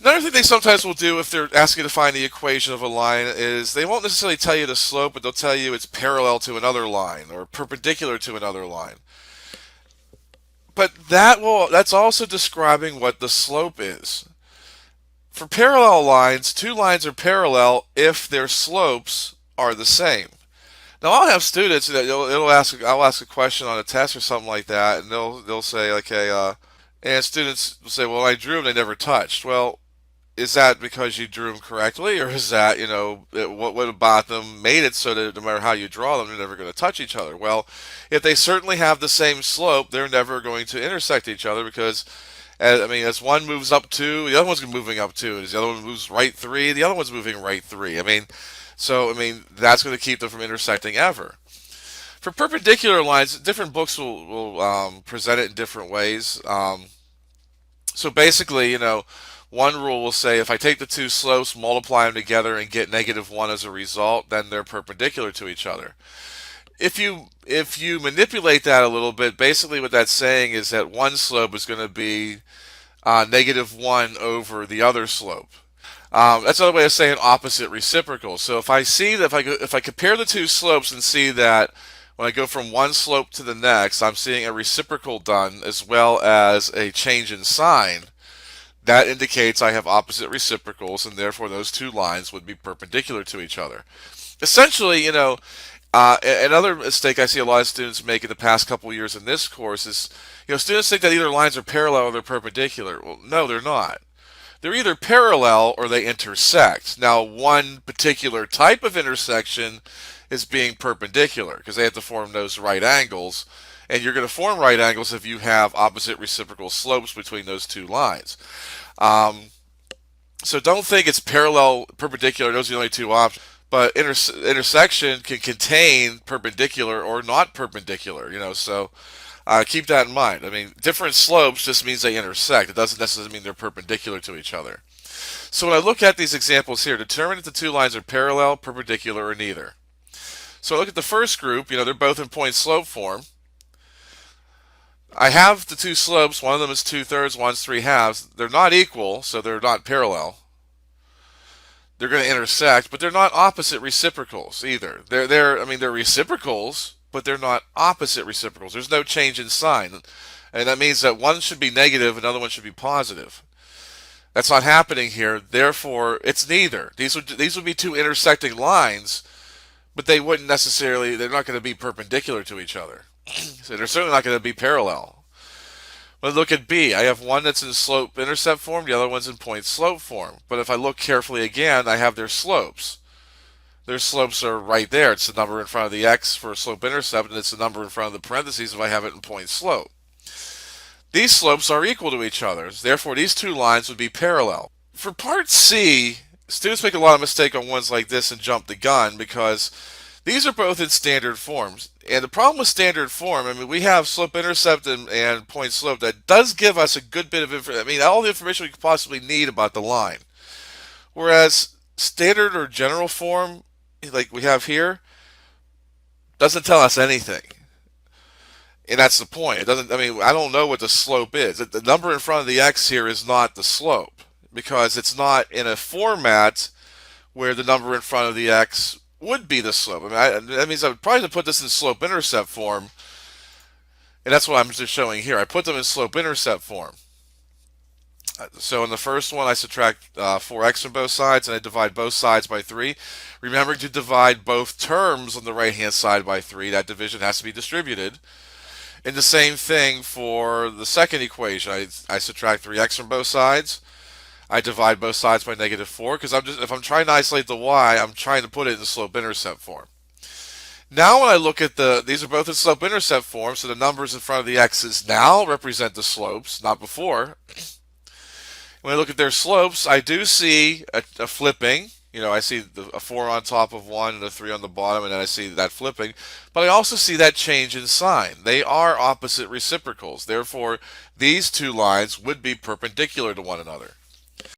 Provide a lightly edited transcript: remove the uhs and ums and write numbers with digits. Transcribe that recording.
Another thing they sometimes will do if they're asking you to find the equation of a line is they won't necessarily tell you the slope, but they'll tell you it's parallel to another line or perpendicular to another line. But that's also describing what the slope is. For parallel lines, two lines are parallel if their slopes are the same. Now I'll have students that I'll ask a question on a test or something like that, and they'll say, okay, and students will say, well, I drew them, they never touched. Well, is that because you drew them correctly, or is that, what about them made it so that no matter how you draw them, they're never going to touch each other? Well, if they certainly have the same slope, they're never going to intersect each other because, as one moves up 2, the other one's moving up 2. As the other one moves right 3, the other one's moving right 3. That's going to keep them from intersecting ever. For perpendicular lines, different books will present it in different ways. So basically, one rule will say if I take the two slopes, multiply them together, and get -1 as a result, then they're perpendicular to each other. If you manipulate that a little bit, basically what that's saying is that one slope is going to be -1 over the other slope. That's another way of saying opposite reciprocal. So if I see that if I compare the two slopes and see that when I go from one slope to the next, I'm seeing a reciprocal done as well as a change in sign, that indicates I have opposite reciprocals, and therefore those two lines would be perpendicular to each other. Essentially, another mistake I see a lot of students make in the past couple of years in this course is, students think that either lines are parallel or they're perpendicular. Well, no, they're not. They're either parallel or they intersect. Now, one particular type of intersection is being perpendicular because they have to form those right angles. And you're going to form right angles if you have opposite reciprocal slopes between those two lines. So don't think it's parallel, perpendicular. Those are the only two options. But intersection can contain perpendicular or not perpendicular. So keep that in mind. Different slopes just means they intersect. It doesn't necessarily mean they're perpendicular to each other. So when I look at these examples here, determine if the two lines are parallel, perpendicular, or neither. So I look at the first group. They're both in point slope form. I have the two slopes. One of them is 2/3, one's 3/2. They're not equal, so they're not parallel. They're going to intersect, but they're not opposite reciprocals either. They're reciprocals, but they're not opposite reciprocals. There's no change in sign, and that means that one should be negative, another one should be positive. That's not happening here. Therefore, it's neither. These would be two intersecting lines, but they're not going to be perpendicular to each other. So they're certainly not going to be parallel. But look at B. I have one that's in slope intercept form, the other one's in point slope form. But if I look carefully again, I have their slopes. Their slopes are right there. It's the number in front of the x for slope intercept, and it's the number in front of the parentheses if I have it in point slope. These slopes are equal to each other. Therefore, these two lines would be parallel. For part C, students make a lot of mistake on ones like this and jump the gun because these are both in standard forms. And the problem with standard form, we have slope intercept and point slope that does give us a good bit of information. All the information we could possibly need about the line. Whereas standard or general form, like we have here, doesn't tell us anything. And that's the point. It doesn't. I don't know what the slope is. The number in front of the x here is not the slope because it's not in a format where the number in front of the x would be the slope. That means I would probably put this in slope intercept form, and that's what I'm just showing here. I put them in slope intercept form. So in the first one, I subtract 4x from both sides, and I divide both sides by 3. Remembering to divide both terms on the right-hand side by 3. That division has to be distributed. And the same thing for the second equation. I subtract 3x from both sides. I divide both sides by -4 because if I'm trying to isolate the y, I'm trying to put it in the slope intercept form. Now when I look at these are both in slope intercept form, so the numbers in front of the x's now represent the slopes, not before. When I look at their slopes, I do see a flipping. I see a 4 on top of one and a 3 on the bottom, and then I see that flipping. But I also see that change in sign. They are opposite reciprocals. Therefore, these two lines would be perpendicular to one another.